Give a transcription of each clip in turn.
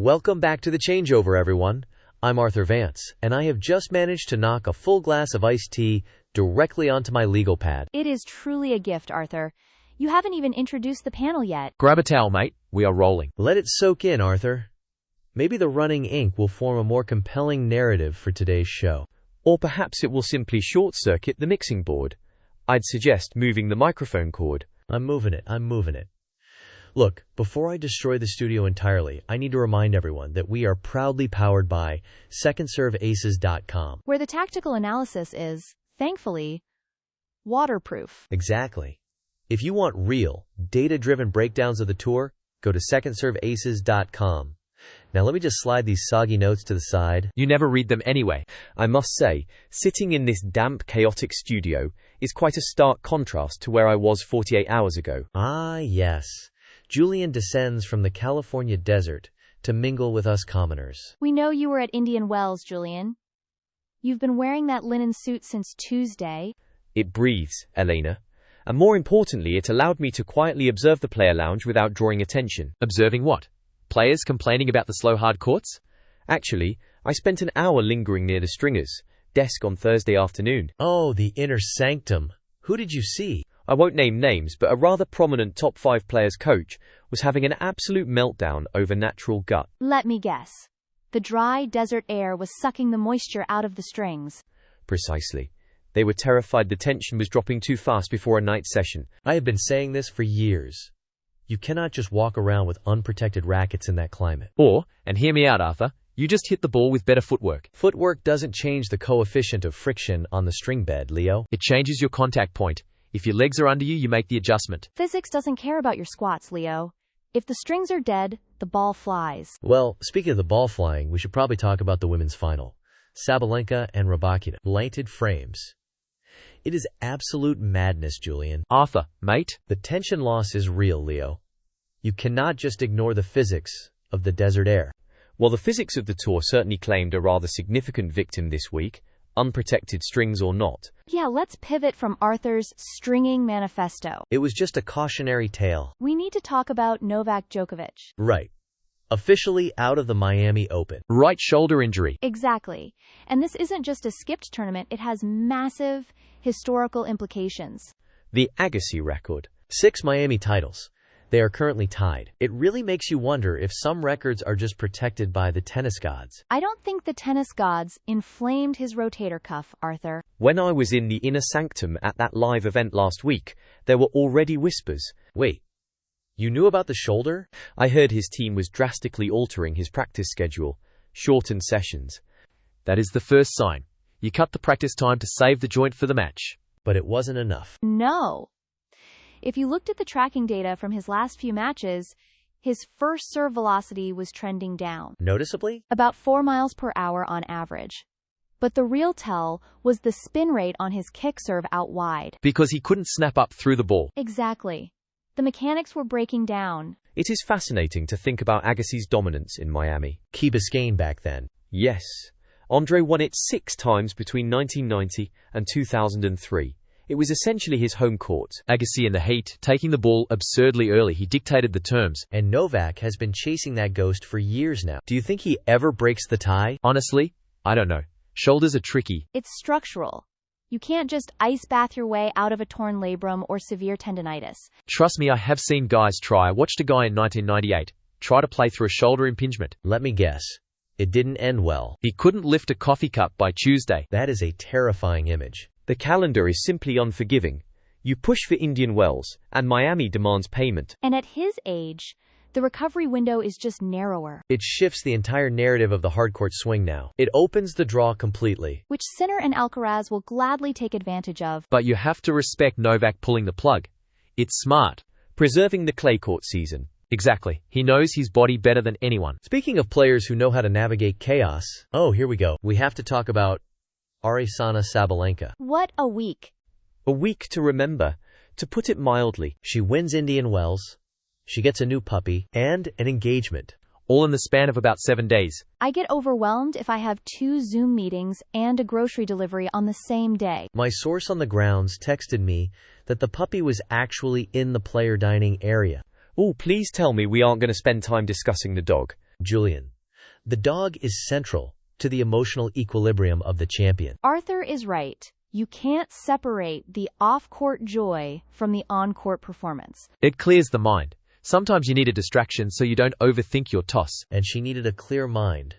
Welcome back to the Changeover, everyone. I'm Arthur Vance, and I have just managed to knock a full glass of iced tea directly onto my legal pad. It is truly a gift, Arthur. You haven't even introduced the panel yet. Grab a towel, mate. We are rolling. Let it soak in, Arthur. Maybe the running ink will form a more compelling narrative for today's show. Or perhaps it will simply short-circuit the mixing board. I'd suggest moving the microphone cord. I'm moving it. Look, before I destroy the studio entirely, I need to remind everyone that we are proudly powered by SecondServeAces.com. Where the tactical analysis is, thankfully, waterproof. Exactly. If you want real, data-driven breakdowns of the tour, go to SecondServeAces.com. Now let me just slide these soggy notes to the side. You never read them anyway. I must say, sitting in this damp, chaotic studio is quite a stark contrast to where I was 48 hours ago. Ah, yes. Julian descends from the California desert to mingle with us commoners. We know you were at Indian Wells, Julian. You've been wearing that linen suit since Tuesday. It breathes, Elena. And more importantly, it allowed me to quietly observe the player lounge without drawing attention. Observing what? Players complaining about the slow hard courts? Actually, I spent an hour lingering near the stringers' desk on Thursday afternoon. Oh, the inner sanctum. Who did you see? I won't name names, but a rather prominent top 5 players coach was having an absolute meltdown over natural gut. Let me guess. The dry desert air was sucking the moisture out of the strings. Precisely. They were terrified the tension was dropping too fast before a night session. I have been saying this for years. You cannot just walk around with unprotected rackets in that climate. Or, and hear me out, Arthur, you just hit the ball with better footwork. Footwork doesn't change the coefficient of friction on the string bed, Leo. It changes your contact point. If your legs are under you, you make the adjustment. Physics doesn't care about your squats, Leo. If the strings are dead, the ball flies. Well, speaking of the ball flying, we should probably talk about the women's final. Sabalenka and Rybakina. Blanted frames. It is absolute madness, Julian. Arthur, mate. The tension loss is real, Leo. You cannot just ignore the physics of the desert air. Well, the physics of the tour certainly claimed a rather significant victim this week, unprotected strings or not. Yeah, let's pivot from Arthur's stringing manifesto. It was just a cautionary tale. We need to talk about Novak Djokovic. Right. Officially out of the Miami Open. Right shoulder injury. Exactly. And this isn't just a skipped tournament, it has massive historical implications. The Agassi record. 6 Miami titles. They are currently tied. It really makes you wonder if some records are just protected by the tennis gods. I don't think the tennis gods inflamed his rotator cuff, Arthur. When I was in the inner sanctum at that live event last week, there were already whispers. Wait, you knew about the shoulder? I heard his team was drastically altering his practice schedule, shortened sessions. That is the first sign. You cut the practice time to save the joint for the match. But it wasn't enough. No. If you looked at the tracking data from his last few matches, his first serve velocity was trending down. Noticeably? About 4 miles per hour on average. But the real tell was the spin rate on his kick serve out wide. Because he couldn't snap up through the ball. Exactly. The mechanics were breaking down. It is fascinating to think about Agassi's dominance in Miami. Key Biscayne back then. Yes. Andre won it 6 times between 1990 and 2003. It was essentially his home court. Agassi in the heat, taking the ball absurdly early. He dictated the terms. And Novak has been chasing that ghost for years now. Do you think he ever breaks the tie? Honestly, I don't know. Shoulders are tricky. It's structural. You can't just ice bath your way out of a torn labrum or severe tendinitis. Trust me, I have seen guys try. I watched a guy in 1998 try to play through a shoulder impingement. Let me guess. It didn't end well. He couldn't lift a coffee cup by Tuesday. That is a terrifying image. The calendar is simply unforgiving. You push for Indian Wells, and Miami demands payment. And at his age, the recovery window is just narrower. It shifts the entire narrative of the hardcourt swing now. It opens the draw completely. Which Sinner and Alcaraz will gladly take advantage of. But you have to respect Novak pulling the plug. It's smart. Preserving the clay court season. Exactly. He knows his body better than anyone. Speaking of players who know how to navigate chaos, here we go. We have to talk about Arisana Sabalenka. What a week. A week to remember, to put it mildly. She wins Indian Wells, she gets a new puppy, and an engagement. All in the span of about 7 days. I get overwhelmed if I have 2 Zoom meetings and a grocery delivery on the same day. My source on the grounds texted me that the puppy was actually in the player dining area. Oh, please tell me we aren't going to spend time discussing the dog. Julian, The dog is central to the emotional equilibrium of the champion. Arthur is right. You can't separate the off-court joy from the on-court performance. It clears the mind. Sometimes you need a distraction so you don't overthink your toss. And she needed a clear mind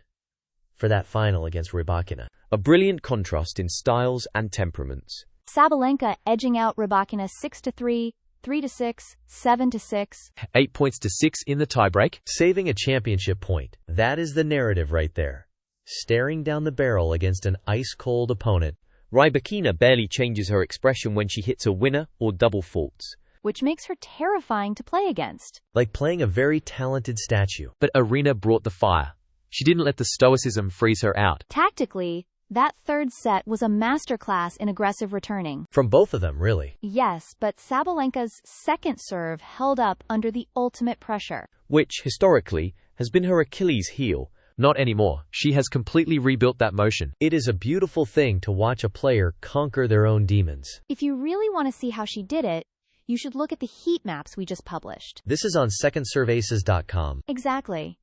for that final against Rybakina. A brilliant contrast in styles and temperaments. Sabalenka edging out Rybakina 6-3, 3-6, 7-6. 8 points to 6 in the tiebreak. Saving a championship point. That is the narrative right there. Staring down the barrel against an ice-cold opponent. Rybakina barely changes her expression when she hits a winner or double faults. Which makes her terrifying to play against. Like playing a very talented statue. But Arena brought the fire. She didn't let the stoicism freeze her out. Tactically, that third set was a masterclass in aggressive returning. From both of them, really. Yes, but Sabalenka's second serve held up under the ultimate pressure. Which, historically, has been her Achilles heel. Not anymore. She has completely rebuilt that motion. It is a beautiful thing to watch a player conquer their own demons. If you really want to see how she did it, you should look at the heat maps we just published. This is on secondserveaces.com. Exactly.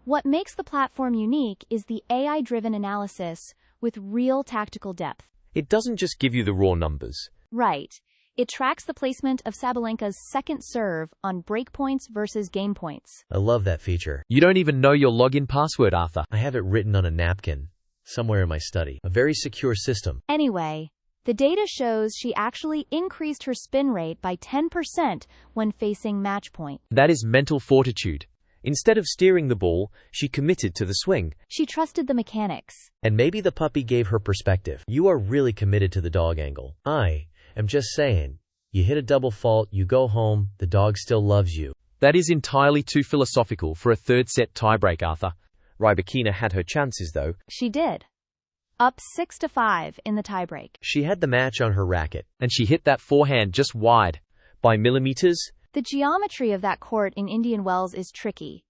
What makes the platform unique is the AI-driven analysis with real tactical depth. It doesn't just give you the raw numbers. Right. It tracks the placement of Sabalenka's second serve on break points versus game points. I love that feature. You don't even know your login password, Arthur. I have it written on a napkin somewhere in my study. A very secure system. Anyway, the data shows she actually increased her spin rate by 10% when facing match point. That is mental fortitude. Instead of steering the ball, she committed to the swing. She trusted the mechanics. And maybe the puppy gave her perspective. You are really committed to the dog angle. I am just saying, you hit a double fault, you go home, the dog still loves you. That is entirely too philosophical for a third set tiebreak, Arthur. Rybakina had her chances, though. She did. Up 6-5 in the tiebreak. She had the match on her racket. And she hit that forehand just wide. By millimeters. The geometry of that court in Indian Wells is tricky.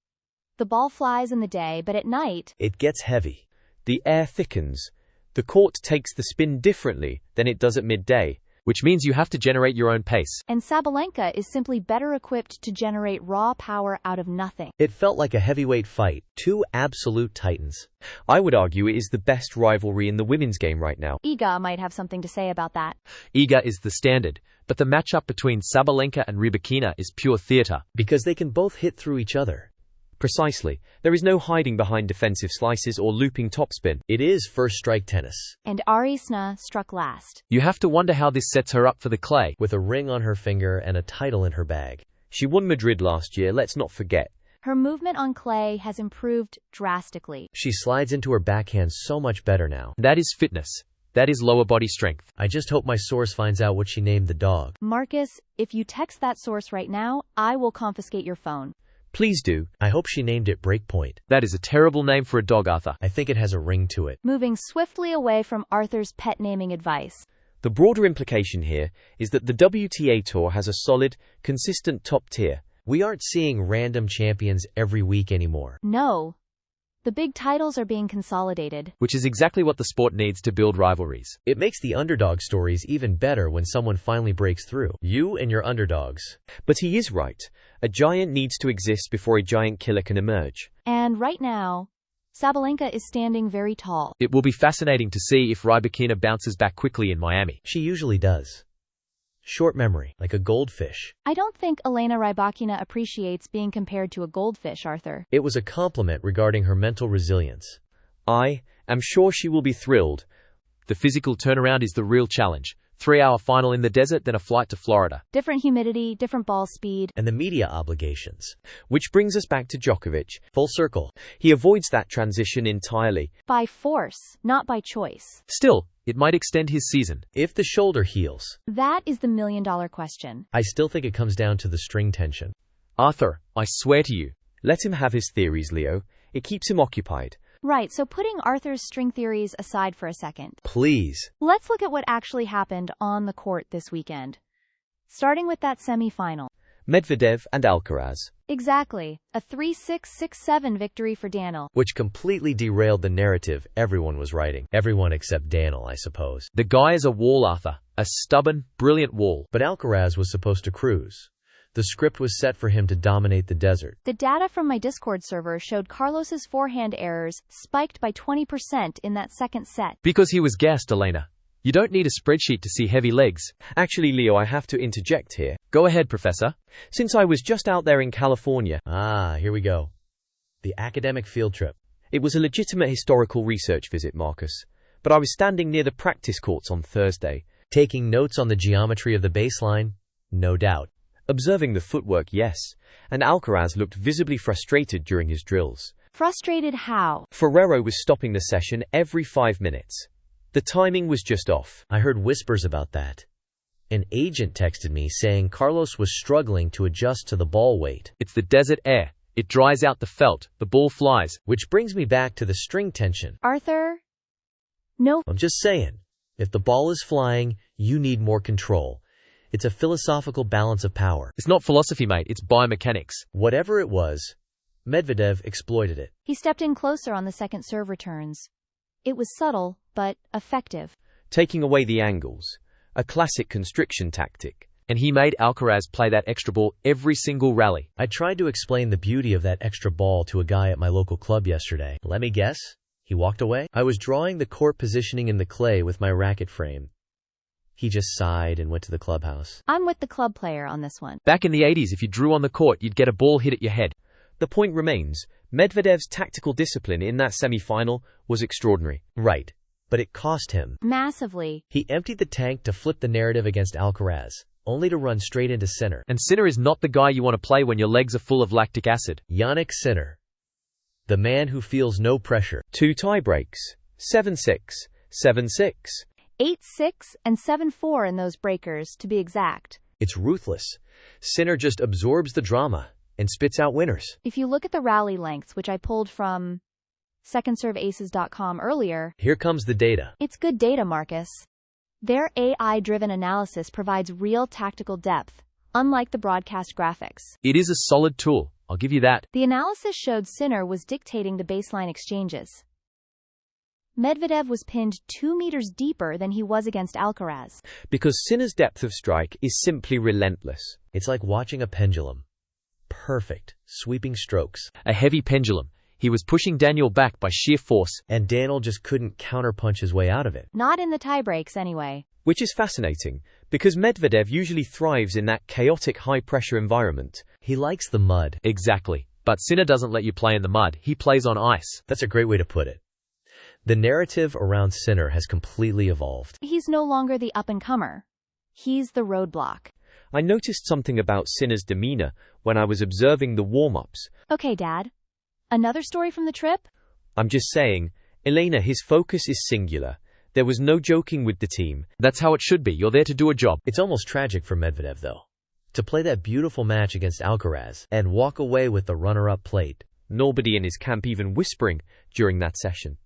The ball flies in the day, but at night, it gets heavy. The air thickens. The court takes the spin differently than it does at midday, which means you have to generate your own pace. And Sabalenka is simply better equipped to generate raw power out of nothing. It felt like a heavyweight fight. Two absolute titans. I would argue it is the best rivalry in the women's game right now. Iga might have something to say about that. Iga is the standard, but the matchup between Sabalenka and Rybakina is pure theater. Because they can both hit through each other. Precisely. There is no hiding behind defensive slices or looping topspin. It is first strike tennis. And Arisna struck last. You have to wonder how this sets her up for the clay. With a ring on her finger and a title in her bag. She won Madrid last year, let's not forget. Her movement on clay has improved drastically. She slides into her backhand so much better now. That is fitness. That is lower body strength. I just hope my source finds out what she named the dog. Marcus, if you text that source right now, I will confiscate your phone. Please do. I hope she named it Breakpoint. That is a terrible name for a dog, Arthur. I think it has a ring to it. Moving swiftly away from Arthur's pet naming advice. The broader implication here is that the WTA Tour has a solid, consistent top tier. We aren't seeing random champions every week anymore. No. The big titles are being consolidated. Which is exactly what the sport needs to build rivalries. It makes the underdog stories even better when someone finally breaks through. You and your underdogs. But he is right. A giant needs to exist before a giant killer can emerge. And right now, Sabalenka is standing very tall. It will be fascinating to see if Rybakina bounces back quickly in Miami. She usually does. Short memory, like a goldfish. I don't think Elena Rybakina appreciates being compared to a goldfish, Arthur. It was a compliment regarding her mental resilience. I am sure she will be thrilled. The physical turnaround is the real challenge. 3-hour final in the desert, then a flight to Florida. Different humidity, different ball speed. And the media obligations. Which brings us back to Djokovic. Full circle. He avoids that transition entirely. By force, not by choice. Still, it might extend his season. If the shoulder heals. That is the million-dollar question. I still think it comes down to the string tension. Arthur, I swear to you, let him have his theories, Leo. It keeps him occupied. Right, so putting Arthur's string theories aside for a second. Please. Let's look at what actually happened on the court this weekend. Starting with that semi-final. Medvedev and Alcaraz. Exactly. A 3-6, 6-7 victory for Daniel. Which completely derailed the narrative everyone was writing. Everyone except Daniel, I suppose. The guy is a wall, Arthur. A stubborn, brilliant wall. But Alcaraz was supposed to cruise. The script was set for him to dominate the desert. The data from my Discord server showed Carlos's forehand errors spiked by 20% in that second set. Because he was gassed, Elena. You don't need a spreadsheet to see heavy legs. Actually, Leo, I have to interject here. Go ahead, Professor. Since I was just out there in California. Here we go. The academic field trip. It was a legitimate historical research visit, Marcus. But I was standing near the practice courts on Thursday. Taking notes on the geometry of the baseline? No doubt. Observing the footwork, yes. And Alcaraz looked visibly frustrated during his drills. Frustrated how? Ferrero was stopping the session every 5 minutes. The timing was just off. I heard whispers about that. An agent texted me saying Carlos was struggling to adjust to the ball weight. It's the desert air. It dries out the felt. The ball flies. Which brings me back to the string tension. Arthur? No. I'm just saying, if the ball is flying, you need more control. It's a philosophical balance of power. It's not philosophy, mate. It's biomechanics. Whatever it was, Medvedev exploited it. He stepped in closer on the second serve returns. It was subtle, but effective. Taking away the angles. A classic constriction tactic. And he made Alcaraz play that extra ball every single rally. I tried to explain the beauty of that extra ball to a guy at my local club yesterday. Let me guess? He walked away? I was drawing the court positioning in the clay with my racket frame. He just sighed and went to the clubhouse. I'm with the club player on this one. Back in the 80s, if you drew on the court, you'd get a ball hit at your head. The point remains, Medvedev's tactical discipline in that semi-final was extraordinary. Right, but it cost him. Massively. He emptied the tank to flip the narrative against Alcaraz, only to run straight into Sinner. And Sinner is not the guy you want to play when your legs are full of lactic acid. Jannik Sinner. The man who feels no pressure. 2 tiebreaks. 7-6. 7-6. 8-6 and 7-4 in those breakers, to be exact. It's ruthless. Sinner just absorbs the drama and spits out winners. If you look at the rally lengths, which I pulled from secondserveaces.com earlier, here comes the data. It's good data, Marcus. Their AI-driven analysis provides real tactical depth, unlike the broadcast graphics. It is a solid tool, I'll give you that. The analysis showed Sinner was dictating the baseline exchanges. Medvedev was pinned 2 meters deeper than he was against Alcaraz. Because Sinner's depth of strike is simply relentless. It's like watching a pendulum. Perfect, sweeping strokes. A heavy pendulum. He was pushing Daniel back by sheer force. And Daniel just couldn't counterpunch his way out of it. Not in the tiebreaks anyway. Which is fascinating, because Medvedev usually thrives in that chaotic high-pressure environment. He likes the mud. Exactly. But Sinner doesn't let you play in the mud. He plays on ice. That's a great way to put it. The narrative around Sinner has completely evolved. He's no longer the up-and-comer. He's the roadblock. I noticed something about Sinner's demeanor when I was observing the warm-ups. Okay, Dad. Another story from the trip? I'm just saying, Elena, his focus is singular. There was no joking with the team. That's how it should be. You're there to do a job. It's almost tragic for Medvedev, though. To play that beautiful match against Alcaraz and walk away with the runner-up plate. Nobody in his camp even whispering during that session.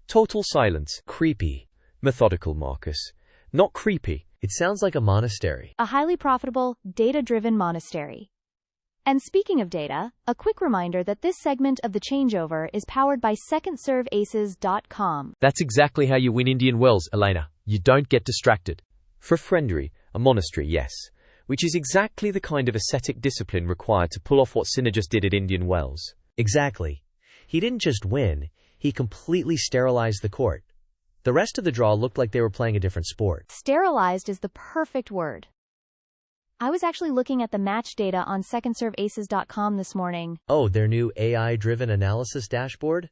Total silence. Creepy. Methodical, Marcus. Not creepy. It sounds like a monastery. A highly profitable, data-driven monastery. And speaking of data, a quick reminder that this segment of the Changeover is powered by secondserveaces.com. That's exactly how you win Indian Wells, Elena. You don't get distracted. For friendry, a monastery, yes. Which is exactly the kind of ascetic discipline required to pull off what Sinner just did at Indian Wells. Exactly. He didn't just win, he completely sterilized the court. The rest of the draw looked like they were playing a different sport. Sterilized is the perfect word. I was actually looking at the match data on secondserveaces.com this morning. Oh, their new AI-driven analysis dashboard?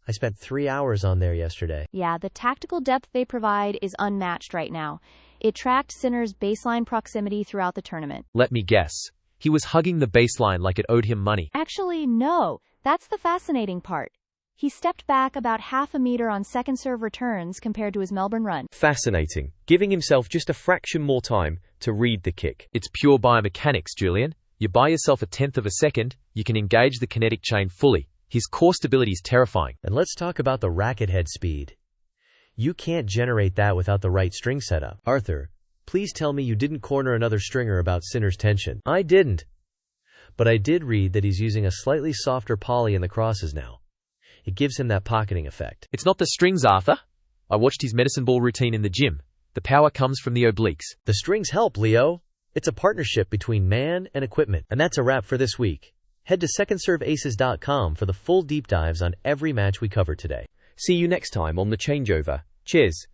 I spent 3 hours on there yesterday. Yeah, the tactical depth they provide is unmatched right now. It tracked Sinner's baseline proximity throughout the tournament. Let me guess. He was hugging the baseline like it owed him money. Actually, no. That's the fascinating part. He stepped back about half a meter on second serve returns compared to his Melbourne run. Fascinating. Giving himself just a fraction more time to read the kick. It's pure biomechanics, Julian. You buy yourself a tenth of a second, you can engage the kinetic chain fully. His core stability is terrifying. And let's talk about the racket head speed. You can't generate that without the right string setup. Arthur, please tell me you didn't corner another stringer about Sinner's tension. I didn't. But I did read that he's using a slightly softer poly in the crosses now. It gives him that pocketing effect. It's not the strings, Arthur. I watched his medicine ball routine in the gym. The power comes from the obliques. The strings help, Leo. It's a partnership between man and equipment. And that's a wrap for this week. Head to secondserveaces.com for the full deep dives on every match we covered today. See you next time on the Changeover. Cheers.